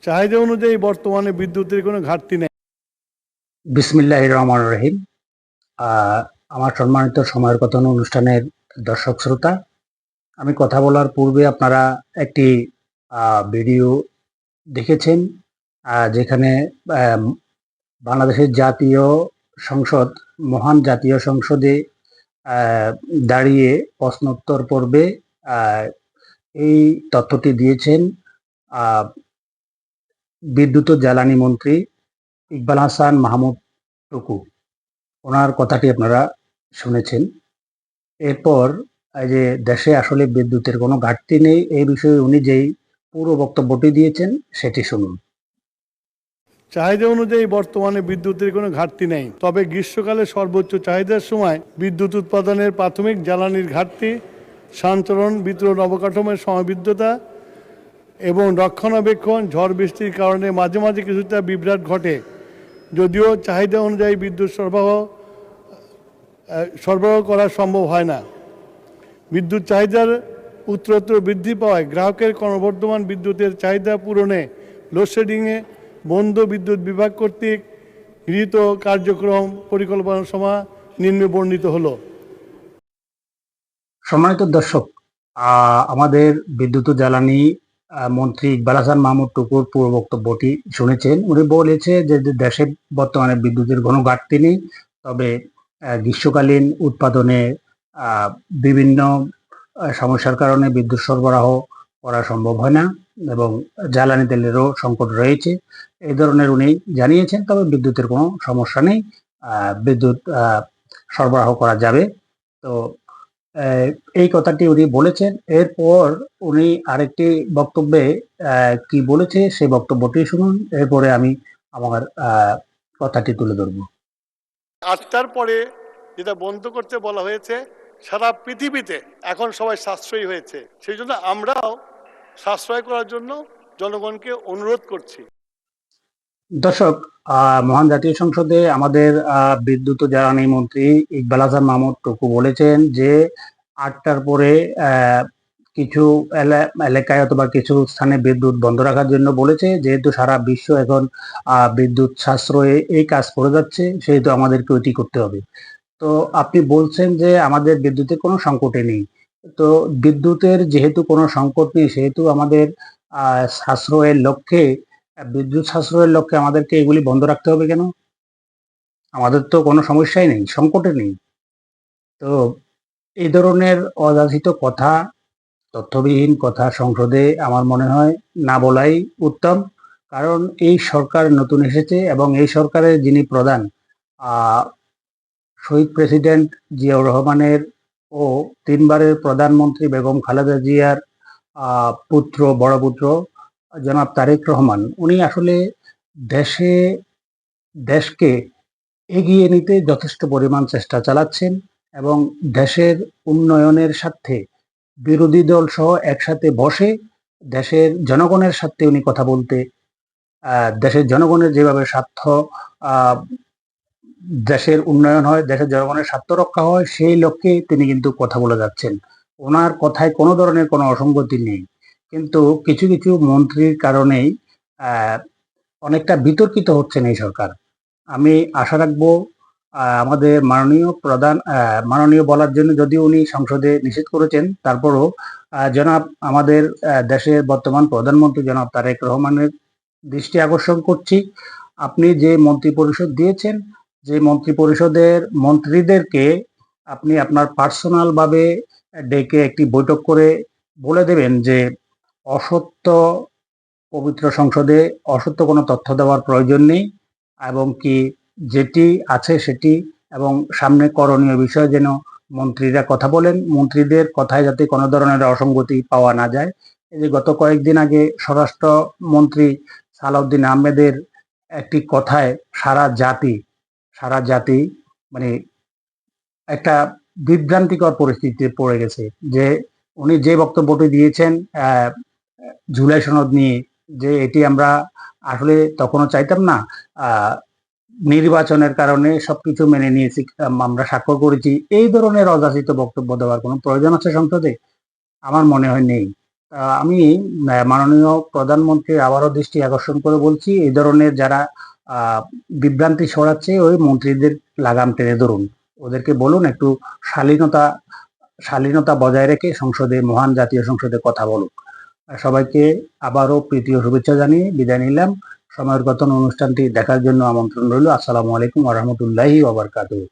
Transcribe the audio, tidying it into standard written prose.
চাহিদা অনুযায়ী বর্তমানে বিদ্যুতের কোনো ঘাটতি নেই। বিসমিল্লাহির রহমানির রহিম। আমার সম্মানিত সময়ের কথা অনুষ্ঠানের দর্শক শ্রোতা, আমি কথা বলার পূর্বে আপনারা একটি ভিডিও দেখেছেন, যেখানে আহ, বাংলাদেশের জাতীয় সংসদ, মহান জাতীয় সংসদে আহ, দাঁড়িয়ে প্রশ্নোত্তর পর্বে আহ, এই তথ্যটি দিয়েছেন আহ, বিদ্যুৎ ও জ্বালানি মন্ত্রী ইকবাল হাসান মাহমুদ টুকু। ওনার কথাটি আপনারা শুনেছেন। এরপর এই যে দেশে আসলে বিদ্যুতের কোনো ঘাটতি নেই, এই বিষয়ে উনি যেই পুরো বক্তব্যটি দিয়েছেন সেটি শুনুন। চাহিদা অনুযায়ী বর্তমানে বিদ্যুতের কোনো ঘাটতি নেই, তবে গ্রীষ্মকালে সর্বোচ্চ চাহিদার সময় বিদ্যুৎ উৎপাদনের প্রাথমিক জ্বালানির ঘাটতি, সঞ্চালন বিতরণ অবকাঠামোর সমবিদ্যতা এবং রক্ষণাবেক্ষণ, ঝড় বৃষ্টির কারণে মাঝে মাঝে কিছুটা বিভ্রাট ঘটে। যদিও চাহিদা অনুযায়ী বিদ্যুৎ সরবরাহ করা সম্ভব হয় না। বিদ্যুৎ চাহিদার উত্তরোত্তর বৃদ্ধি পাওয়ায় গ্রাহকের ক্রমবর্ধমান বিদ্যুতের চাহিদা পূরণে লোডশেডিংয়ে বন্ধ বিদ্যুৎ বিভাগ কর্তৃক গৃহীত কার্যক্রম পরিকল্পনা সমা নিম্নে বর্ণিত হলো। সম্মানিত দর্শক, আমাদের বিদ্যুৎ ও জ্বালানি মন্ত্রী ইকবাল হাসান মাহমুদ টুকুর পুরো বক্তব্যটি শুনেছেন। উনি বলেছে যে দেশে বর্তমানে বিদ্যুতের কোনো ঘাটতি নেই, তবে গ্রীষ্মকালীন উৎপাদনে বিভিন্ন সমস্যার কারণে বিদ্যুৎ সরবরাহ করা সম্ভব হয় না এবং জ্বালানি তেলেরও সংকট রয়েছে, এই ধরনের উনি জানিয়েছেন। তবে বিদ্যুতের কোনো সমস্যা নেই, বিদ্যুৎ সরবরাহ করা যাবে। তো এই কথাটি উনি বলেছেন। এরপর উনি আরেকটি বক্তব্যে কি বলেছে সেই বক্তব্যটি শুনুন, এরপরে আমি আমার কথাটি তুলে ধরবো। 8টার পরে যেটা বন্ধ করতে বলা হয়েছে, সারা পৃথিবীতে এখন সবাই সাশ্রয়ী হয়েছে, সেই জন্য আমরাও সাশ্রয় করার জন্য জনগণকে অনুরোধ করছি। দর্শক, মহান জাতীয় সংসদে আমাদের বিদ্যুৎ ও জ্বালানি মন্ত্রী ইকবাল হাসান মাহমুদ টুকু বলেছেন যে 8টার পরে কিছু এলাকায় অথবা কিছু স্থানে বিদ্যুৎ বন্ধ রাখার জন্য বলেছে। যেহেতু সারা বিশ্ব এখন বিদ্যুৎ সাশ্রয়ে এই কাজ করে যাচ্ছে, সেহেতু আমাদেরকে ওইটি করতে হবে। তো আপনি বলছেন যে আমাদের বিদ্যুতের কোনো সংকটে নেই। তো বিদ্যুতের যেহেতু কোনো সংকট নেই, সেহেতু আমাদের সাশ্রয়ের লক্ষ্যে, বিদ্যুৎ সাশ্রয়ের লক্ষ্যে আমাদেরকে এগুলি বন্ধ রাখতে হবে কেন? আমাদের তো কোনো সমস্যাই নেই, সংকটে নেই। তো এই ধরনের অযাচিত কথা, তথ্যবিহীন কথা সংসদে আমার মনে হয় না বলাই উত্তম। কারণ এই সরকার নতুন এসেছে এবং এই সরকারের যিনি প্রধান, শহীদ প্রেসিডেন্ট জিয়াউর রহমানের ও 3বারের প্রধানমন্ত্রী বেগম খালেদা জিয়ার পুত্র, বড় পুত্র জনাব তারেক রহমান, উনি আসলে দেশে দেশকে এগিয়ে নিতে যথেষ্ট পরিমাণ চেষ্টা চালাচ্ছেন এবং দেশের উন্নয়নের স্বার্থে বিরোধী দল সহ একসাথে বসে দেশের জনগণের স্বার্থে উনি কথা বলতে, দেশের জনগণের যেভাবে স্বার্থ, দেশের উন্নয়ন হয়, দেশের জনগণের স্বার্থ রক্ষা হয়, সেই লক্ষ্যে তিনি কিন্তু কথা বলে যাচ্ছেন। ওনার কথায় কোনো ধরনের কোনো অসঙ্গতি নেই, কিন্তু কিছু কিছু মন্ত্রীর কারণেই অনেকটা বিতর্কিত হচ্ছেন এই সরকার। আমি আশা রাখবো আমাদের মাননীয় বলার জন্য যদিও উনি সংসদে নিষেধ করেছেন, তারপরও জনাব আমাদের দেশের বর্তমান প্রধানমন্ত্রী জনাব তারেক রহমানের দৃষ্টি আকর্ষণ করছি। আপনি যে মন্ত্রী পরিষদ দিয়েছেন, যে মন্ত্রী পরিষদের মন্ত্রীদেরকে আপনি আপনার পার্সোনাল ভাবে ডেকে একটি বৈঠক করে বলে দেবেন যে অসত্য, পবিত্র সংসদে অসত্য কোনো তথ্য দেওয়ার প্রয়োজন নেই, এবং কি যেটি আছে সেটি, এবং সামনে করণীয় বিষয়ে যেন মন্ত্রীরা কথা বলেন, মন্ত্রীদের কথায় যাতে কোনো ধরনের অসঙ্গতি পাওয়া না যায়। এই যে গত কয়েকদিন আগে স্বরাষ্ট্র মন্ত্রী সালাউদ্দিন আহমেদের একটি কথায় সারা জাতি মানে একটা বিভ্রান্তিকর পরিস্থিতিতে পড়ে গেছে, যে উনি যে বক্তব্যটি দিয়েছেন জুলাই সনদ নিয়ে, যে এটি আমরা আসলে তখনও চাইতাম না, নির্বাচনের কারণে সবকিছু মেনে নিয়েছি, আমরা স্বাক্ষর করেছি, এই ধরনের অযাচিত বক্তব্য দেওয়ার কোনো প্রয়োজন আছে সংসদে? আমার মনে হয় নেই। আমি মাননীয় প্রধানমন্ত্রীর আবারও দৃষ্টি আকর্ষণ করে বলছি, এই ধরনের যারা বিভ্রান্তি ছড়াচ্ছে ওই মন্ত্রীদের লাগাম টেনে ধরুন, ওদেরকে বলুন একটু শালীনতা শালীনতা বজায় রেখে সংসদে, মহান জাতীয় সংসদে কথা বলুক। সবাইকে আবারও প্রীতি ও শুভেচ্ছা জানিয়ে বিদায় নিলাম। সময়ের কথন অনুষ্ঠানটি দেখার জন্য আমন্ত্রণ রইল। আসসালামু আলাইকুম ওয়া রাহমাতুল্লাহি ওয়া বারাকাতুহু।